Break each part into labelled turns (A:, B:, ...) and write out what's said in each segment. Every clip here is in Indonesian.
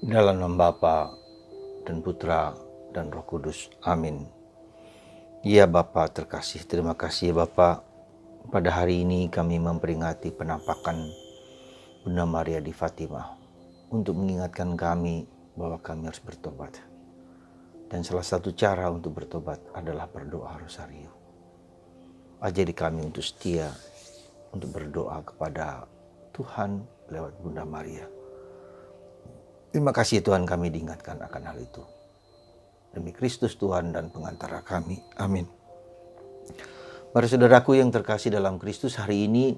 A: Dalam nama Bapa dan Putra dan Roh Kudus. Amin. Ya Bapa terkasih, terima kasih ya Bapa. Pada hari ini kami memperingati penampakan Bunda Maria di Fatimah untuk mengingatkan kami bahwa kami harus bertobat. Dan salah satu cara untuk bertobat adalah berdoa rosario. Ajari kami untuk setia, untuk berdoa kepada Tuhan lewat Bunda Maria. Terima kasih Tuhan, kami diingatkan akan hal itu. Demi Kristus Tuhan dan pengantara kami. Amin. Para saudaraku yang terkasih dalam Kristus, hari ini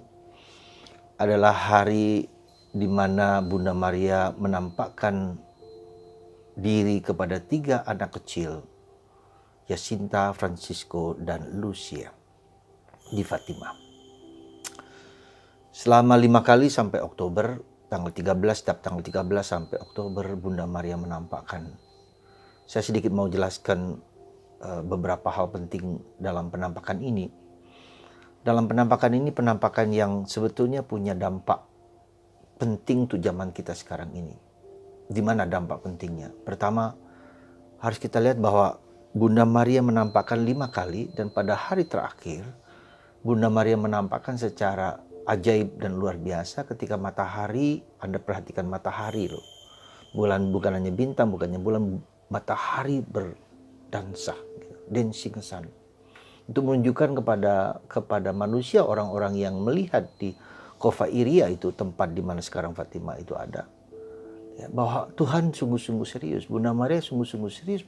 A: adalah hari di mana Bunda Maria menampakkan diri kepada 3 anak kecil, Jacinta, Francisco, dan Lucia di Fatimah. Selama 5 kali sampai Oktober, tanggal 13, setiap tanggal 13 sampai Oktober, Bunda Maria menampakkan. Saya sedikit mau jelaskan beberapa hal penting dalam penampakan ini. Dalam penampakan ini, penampakan yang sebetulnya punya dampak penting untuk zaman kita sekarang ini. Di mana dampak pentingnya? Pertama, harus kita lihat bahwa Bunda Maria menampakkan 5 kali, dan pada hari terakhir, Bunda Maria menampakkan secara ajaib dan luar biasa ketika matahari, Anda perhatikan matahari loh. Bulan bukan hanya bintang, bukannya bulan, matahari berdansa, dancing sun. Itu menunjukkan kepada manusia, orang-orang yang melihat di Khofairia, itu tempat di mana sekarang Fatimah itu ada, ya, bahwa Tuhan sungguh-sungguh serius. Bunda Maria sungguh-sungguh serius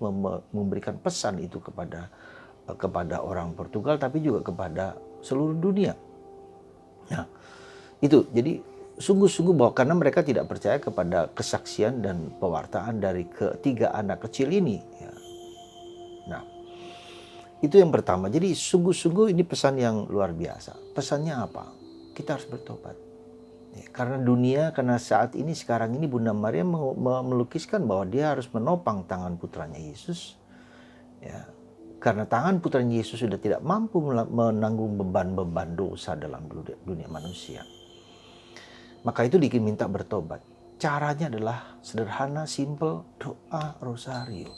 A: memberikan pesan itu kepada orang Portugal, tapi juga kepada seluruh dunia. Nah, itu jadi sungguh-sungguh bahwa karena mereka tidak percaya kepada kesaksian dan pewartaan dari ketiga anak kecil ini. Ya. Nah, itu yang pertama. Jadi sungguh-sungguh ini pesan yang luar biasa. Pesannya apa? Kita harus bertobat. Ya, karena dunia, karena saat ini, sekarang ini Bunda Maria melukiskan bahwa dia harus menopang tangan putranya Yesus. Ya, karena tangan putranya Yesus sudah tidak mampu menanggung beban-beban dosa dalam dunia manusia. Maka itu diminta bertobat. Caranya adalah sederhana, simple, doa rosario.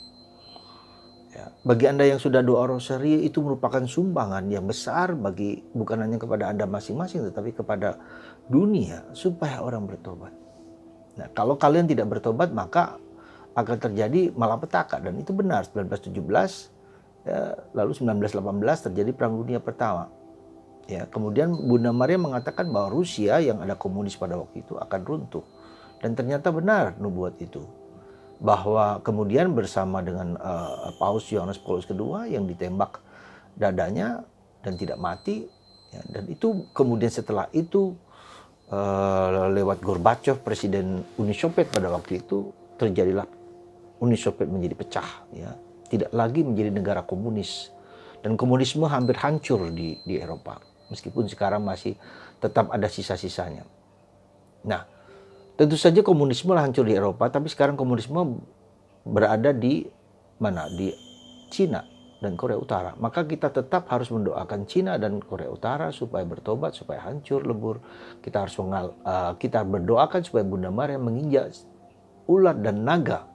A: Ya, bagi Anda yang sudah doa rosario, itu merupakan sumbangan yang besar bagi, bukan hanya kepada Anda masing-masing, tetapi kepada dunia, supaya orang bertobat. Nah, kalau kalian tidak bertobat, maka akan terjadi malapetaka, dan itu benar. 1917, ya, lalu 1918 terjadi Perang Dunia Pertama. Ya, kemudian Bunda Maria mengatakan bahwa Rusia yang ada komunis pada waktu itu akan runtuh. Dan ternyata benar nubuat itu. Bahwa kemudian bersama dengan Paus Yohanes Paulus II yang ditembak dadanya dan tidak mati. Ya, dan itu kemudian setelah itu lewat Gorbachev, Presiden Uni Soviet pada waktu itu, terjadilah Uni Soviet menjadi pecah. Ya. Tidak lagi menjadi negara komunis. Dan komunisme hampir hancur di Eropa. Meskipun sekarang masih tetap ada sisa-sisanya. Nah, tentu saja komunisme hancur di Eropa, tapi sekarang komunisme berada di mana? Di Cina dan Korea Utara. Maka kita tetap harus mendoakan Cina dan Korea Utara supaya bertobat, supaya hancur lebur. Kita harus kita berdoakan supaya Bunda Maria menginjak ular dan naga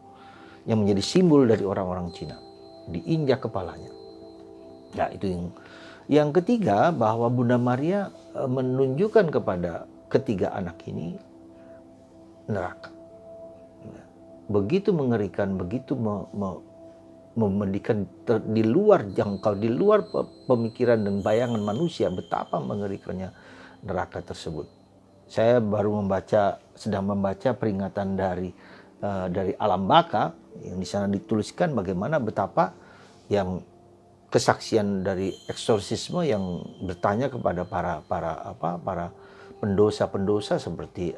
A: yang menjadi simbol dari orang-orang Cina, diinjak kepalanya. Nah, itu yang ketiga, bahwa Bunda Maria menunjukkan kepada ketiga anak ini neraka. Begitu mengerikan, begitu memedikan, di luar jangkau, di luar pemikiran dan bayangan manusia, betapa mengerikannya neraka tersebut. Saya baru sedang membaca peringatan dari alam baka, yang di sana dituliskan bagaimana betapa yang kesaksian dari eksorsisme yang bertanya kepada para pendosa-pendosa seperti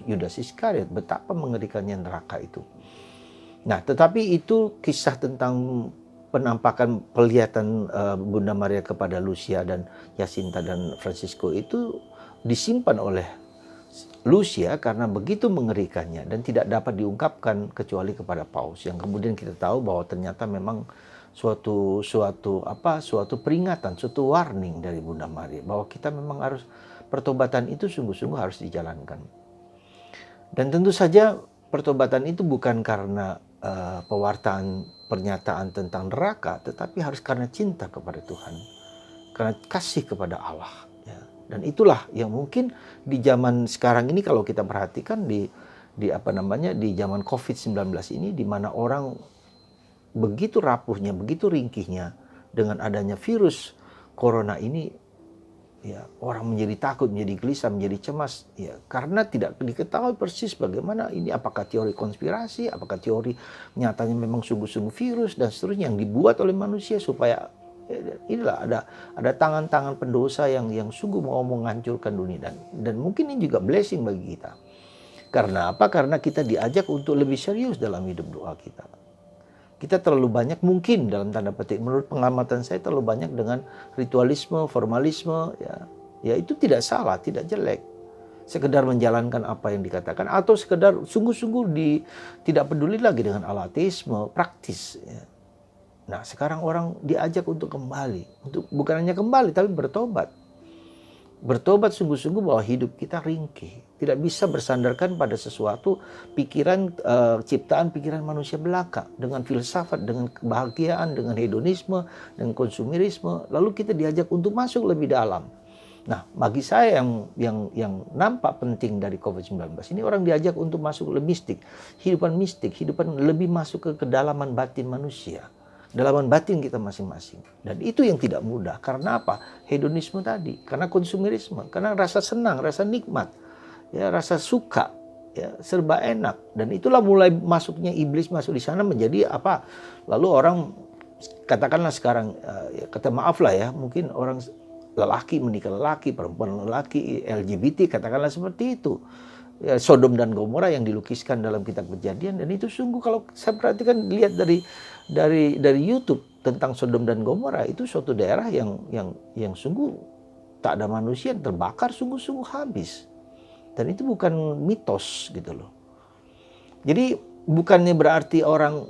A: Yudas Iskariot, betapa mengerikannya neraka itu. Nah, tetapi itu kisah tentang penampakan penglihatan Bunda Maria kepada Lucia dan Jacinta dan Francisco itu disimpan oleh Lucia karena begitu mengerikannya dan tidak dapat diungkapkan kecuali kepada Paus, yang kemudian kita tahu bahwa ternyata memang suatu peringatan, suatu warning dari Bunda Maria bahwa kita memang harus, pertobatan itu sungguh-sungguh harus dijalankan. Dan tentu saja pertobatan itu bukan karena pewartaan pernyataan tentang neraka, tetapi harus karena cinta kepada Tuhan, karena kasih kepada Allah. Ya. Dan itulah yang mungkin di zaman sekarang ini kalau kita perhatikan di di zaman COVID-19 ini, di mana orang begitu rapuhnya, begitu ringkihnya dengan adanya virus corona ini, ya, orang menjadi takut, menjadi gelisah, menjadi cemas, ya, karena tidak diketahui persis bagaimana ini, apakah teori konspirasi, apakah teori nyatanya memang sungguh-sungguh virus dan seterusnya yang dibuat oleh manusia supaya inilah ada tangan-tangan pendosa yang sungguh mau menghancurkan dunia, dan mungkin ini juga blessing bagi kita. Karena apa? Karena kita diajak untuk lebih serius dalam hidup doa kita. Kita terlalu banyak, mungkin dalam tanda petik, menurut pengamatan saya terlalu banyak dengan ritualisme, formalisme, ya itu tidak salah, tidak jelek. Sekedar menjalankan apa yang dikatakan, atau sekedar sungguh-sungguh tidak peduli lagi dengan ateisme praktis. Ya. Nah, sekarang orang diajak untuk kembali, bukan hanya kembali, tapi bertobat. Bertobat sungguh-sungguh bahwa hidup kita ringkih, tidak bisa bersandarkan pada sesuatu pikiran, ciptaan pikiran manusia belaka, dengan filsafat, dengan kebahagiaan, dengan hedonisme, dengan konsumerisme. Lalu kita diajak untuk masuk lebih dalam. Nah, bagi saya yang nampak penting dari COVID-19 ini, orang diajak untuk masuk lebih mistik, hidupan lebih masuk ke kedalaman batin manusia. Dalaman batin kita masing-masing. Dan itu yang tidak mudah. Karena apa? Hedonisme tadi. Karena konsumerisme. Karena rasa senang, rasa nikmat. Ya, rasa suka. Ya, serba enak. Dan itulah mulai masuknya iblis masuk di sana menjadi apa? Lalu orang, katakanlah sekarang, kata maaf lah ya, mungkin orang lelaki menikah lelaki, perempuan lelaki, LGBT, katakanlah seperti itu. Ya, Sodom dan Gomora yang dilukiskan dalam kitab Kejadian, dan itu sungguh kalau saya perhatikan, lihat dari YouTube tentang Sodom dan Gomora, itu suatu daerah yang sungguh tak ada manusia, yang terbakar sungguh-sungguh habis. Dan itu bukan mitos gitu loh. Jadi bukannya berarti orang,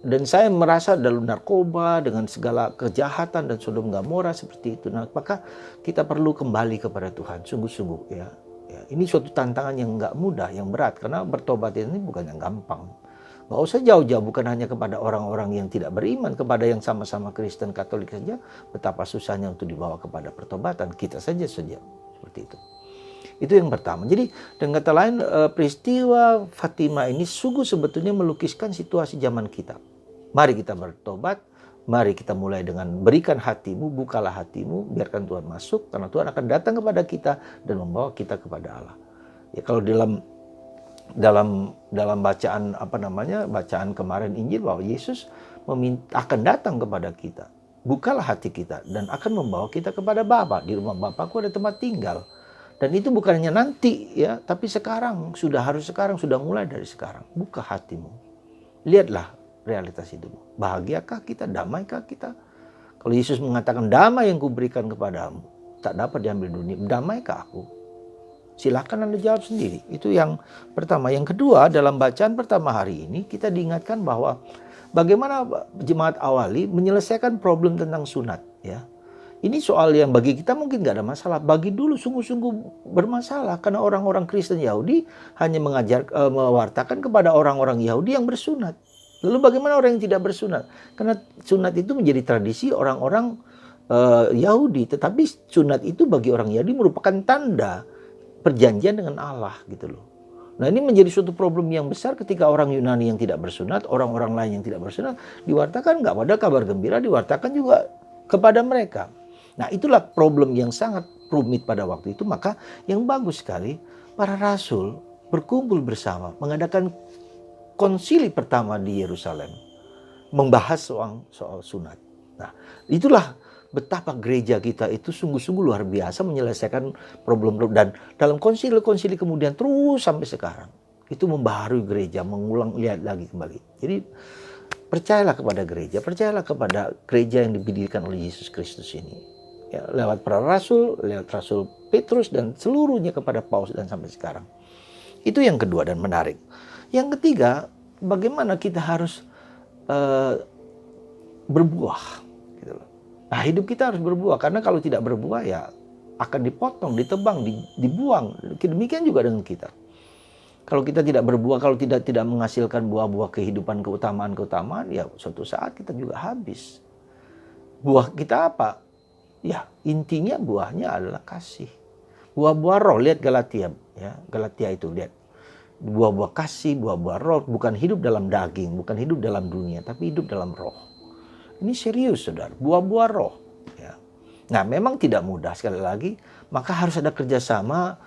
A: dan saya merasa dalam narkoba dengan segala kejahatan dan Sodom Gomora seperti itu. Nah, maka kita perlu kembali kepada Tuhan sungguh-sungguh ya. Ya, ini suatu tantangan yang nggak mudah, yang berat, karena bertobat ini bukan yang gampang. Nggak usah jauh-jauh, bukan hanya kepada orang-orang yang tidak beriman, kepada yang sama-sama Kristen Katolik saja, betapa susahnya untuk dibawa kepada pertobatan. Kita saja seperti itu. Itu yang pertama. Jadi dengan kata lain, peristiwa Fatima ini sungguh sebetulnya melukiskan situasi zaman kita. Mari kita bertobat. Mari kita mulai dengan berikan hatimu, bukalah hatimu, biarkan Tuhan masuk, karena Tuhan akan datang kepada kita dan membawa kita kepada Allah. Ya, kalau dalam bacaan bacaan kemarin Injil, bahwa Yesus akan datang kepada kita. Bukalah hati kita dan akan membawa kita kepada Bapa. Di rumah Bapakku ada tempat tinggal. Dan itu bukannya nanti ya, tapi harus sekarang, sudah mulai dari sekarang. Buka hatimu. Lihatlah realitas hidupmu. Bahagiakah kita? Damaikah kita? Kalau Yesus mengatakan, damai yang kuberikan kepadamu tak dapat diambil dunia, damaikah aku? Silakan Anda jawab sendiri. Itu yang pertama. Yang kedua, dalam bacaan pertama hari ini kita diingatkan bahwa bagaimana jemaat awali menyelesaikan problem tentang sunat. Ya, ini soal yang bagi kita mungkin nggak ada masalah. Bagi dulu sungguh-sungguh bermasalah, karena orang-orang Kristen Yahudi hanya mewartakan kepada orang-orang Yahudi yang bersunat. Lalu bagaimana orang yang tidak bersunat? Karena sunat itu menjadi tradisi orang-orang Yahudi. Tetapi sunat itu bagi orang Yahudi merupakan tanda perjanjian dengan Allah gitu loh. Nah, ini menjadi suatu problem yang besar ketika orang Yunani yang tidak bersunat, orang-orang lain yang tidak bersunat, diwartakan nggak pada kabar gembira, diwartakan juga kepada mereka. Nah, itulah problem yang sangat rumit pada waktu itu. Maka yang bagus sekali, para rasul berkumpul bersama, mengadakan konsili pertama di Yerusalem, membahas soal sunat. Nah, itulah betapa gereja kita itu sungguh-sungguh luar biasa menyelesaikan problem-problem. Dan dalam konsili-konsili kemudian terus sampai sekarang, itu membaharui gereja, mengulang, lihat lagi kembali. Jadi percayalah kepada gereja yang didirikan oleh Yesus Kristus ini. Ya, lewat para rasul, lewat Rasul Petrus dan seluruhnya kepada Paulus dan sampai sekarang. Itu yang kedua dan menarik. Yang ketiga, bagaimana kita harus berbuah. Gitu loh. Nah, hidup kita harus berbuah, karena kalau tidak berbuah ya akan dipotong, ditebang, dibuang. Demikian juga dengan kita. Kalau kita tidak berbuah, kalau tidak menghasilkan buah-buah kehidupan, keutamaan, ya suatu saat kita juga habis. Buah kita apa? Ya, intinya buahnya adalah kasih. Buah-buah roh, lihat Galatia, ya. Galatia itu lihat. Buah-buah kasih, buah-buah roh, bukan hidup dalam daging, bukan hidup dalam dunia, tapi hidup dalam roh. Ini serius, saudara. Buah-buah roh. Ya. Nah, memang tidak mudah sekali lagi. Maka harus ada kerjasama,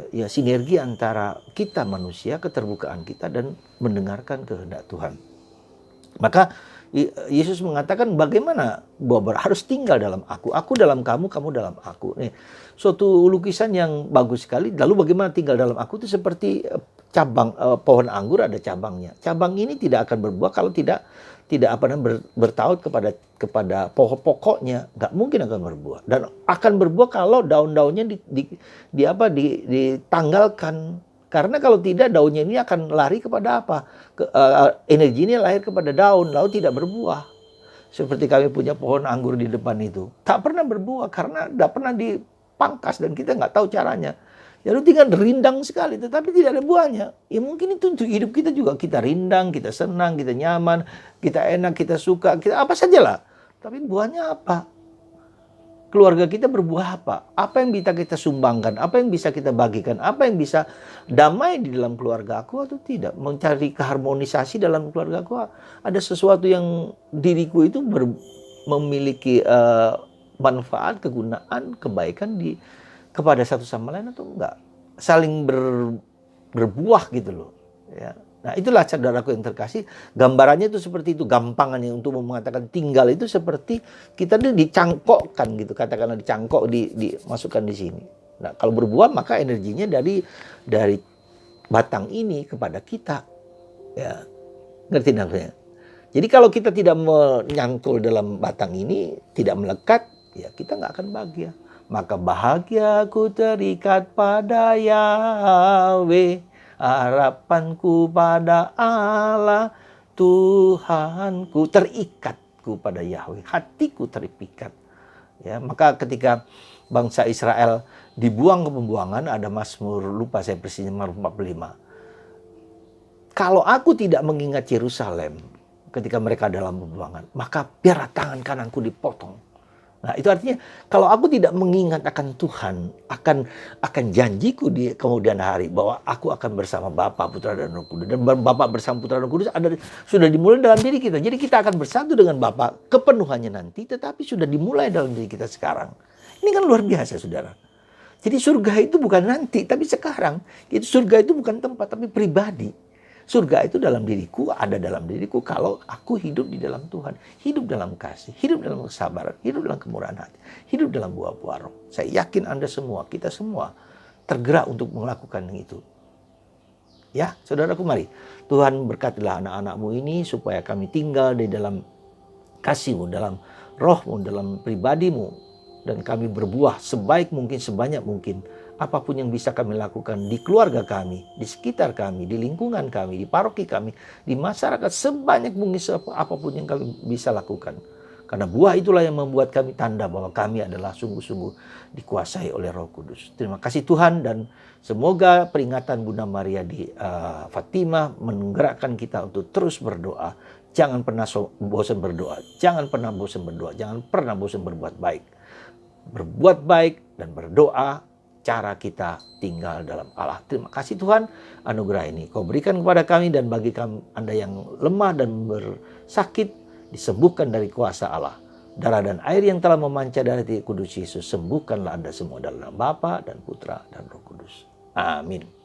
A: ya sinergi antara kita manusia, keterbukaan kita, dan mendengarkan kehendak Tuhan. Maka Yesus mengatakan bagaimana buah harus tinggal dalam aku dalam kamu, kamu dalam aku. Nih, suatu lukisan yang bagus sekali. Lalu bagaimana tinggal dalam aku itu seperti cabang pohon anggur ada cabangnya. Cabang ini tidak akan berbuah kalau tidak bertaut kepada pokoknya, nggak mungkin akan berbuah. Dan akan berbuah kalau daun-daunnya ditanggalkan. Karena kalau tidak, daunnya ini akan lari kepada apa? Energi ini lahir kepada daun, lalu tidak berbuah. Seperti kami punya pohon anggur di depan itu, tak pernah berbuah karena tidak pernah dipangkas dan kita nggak tahu caranya. Jadi tinggal rindang sekali, tetapi tidak ada buahnya. Ya mungkin itu untuk hidup kita juga. Kita rindang, kita senang, kita nyaman, kita enak, kita suka, kita apa sajalah. Tapi buahnya apa? Keluarga kita berbuah apa? Apa yang bisa kita sumbangkan? Apa yang bisa kita bagikan? Apa yang bisa damai di dalam keluarga aku atau tidak? Mencari keharmonisasi dalam keluarga aku. Ada sesuatu yang diriku itu memiliki manfaat, kegunaan, kebaikan kepada satu sama lain atau enggak? Saling berbuah gitu loh. Ya. Nah itulah saudaraku yang terkasih, gambarannya itu seperti itu, gampangannya untuk mengatakan tinggal itu seperti kita dicangkokkan gitu, katakanlah dicangkok, dimasukkan di sini. Nah kalau berbuah maka energinya dari batang ini kepada kita, ya ngerti maksudnya? Jadi kalau kita tidak menyangkul dalam batang ini, tidak melekat, ya kita nggak akan bahagia. Maka bahagia ku terikat pada Yahweh. Harapanku pada Allah Tuhanku, terikatku pada Yahweh, hatiku terikat. Ya, maka ketika bangsa Israel dibuang ke pembuangan, ada Mazmur, lupa saya persisnya, Mazmur 45. Kalau aku tidak mengingat Yerusalem ketika mereka dalam pembuangan, maka biarlah tangan kananku dipotong. Nah itu artinya kalau aku tidak mengingat akan Tuhan, akan janjiku di kemudian hari bahwa aku akan bersama Bapa, Putra dan Roh Kudus, dan Bapa bersama Putra dan Roh Kudus sudah dimulai dalam diri kita. Jadi kita akan bersatu dengan Bapa kepenuhannya nanti, tetapi sudah dimulai dalam diri kita sekarang. Ini kan luar biasa, saudara. Jadi surga itu bukan nanti, tapi sekarang. Surga itu bukan tempat, tapi pribadi. Surga itu dalam diriku, ada dalam diriku kalau aku hidup di dalam Tuhan. Hidup dalam kasih, hidup dalam kesabaran, hidup dalam kemurahan hati, hidup dalam buah-buah roh. Saya yakin Anda semua, kita semua tergerak untuk melakukan itu. Ya, saudaraku, mari. Tuhan berkatilah anak-anak-Mu ini supaya kami tinggal di dalam kasih-Mu, dalam roh-Mu, dalam pribadi-Mu. Dan kami berbuah sebaik mungkin, sebanyak mungkin. Apapun yang bisa kami lakukan di keluarga kami, di sekitar kami, di lingkungan kami, di paroki kami, di masyarakat, sebanyak mungkin apapun yang kami bisa lakukan. Karena buah itulah yang membuat kami tanda bahwa kami adalah sungguh-sungguh dikuasai oleh Roh Kudus. Terima kasih Tuhan, dan semoga peringatan Bunda Maria di Fatima menggerakkan kita untuk terus berdoa. Jangan pernah bosan berdoa, jangan pernah bosan berdoa, jangan pernah bosan berbuat baik. Berbuat baik dan berdoa, cara kita tinggal dalam Allah. Terima kasih Tuhan, anugerah ini Kau berikan kepada kami, dan bagi Anda yang lemah dan bersakit, disembuhkan dari kuasa Allah. Darah dan air yang telah memancar dari Kudus Yesus, sembuhkanlah Anda semua dalam nama Bapa dan Putra dan Roh Kudus. Amin.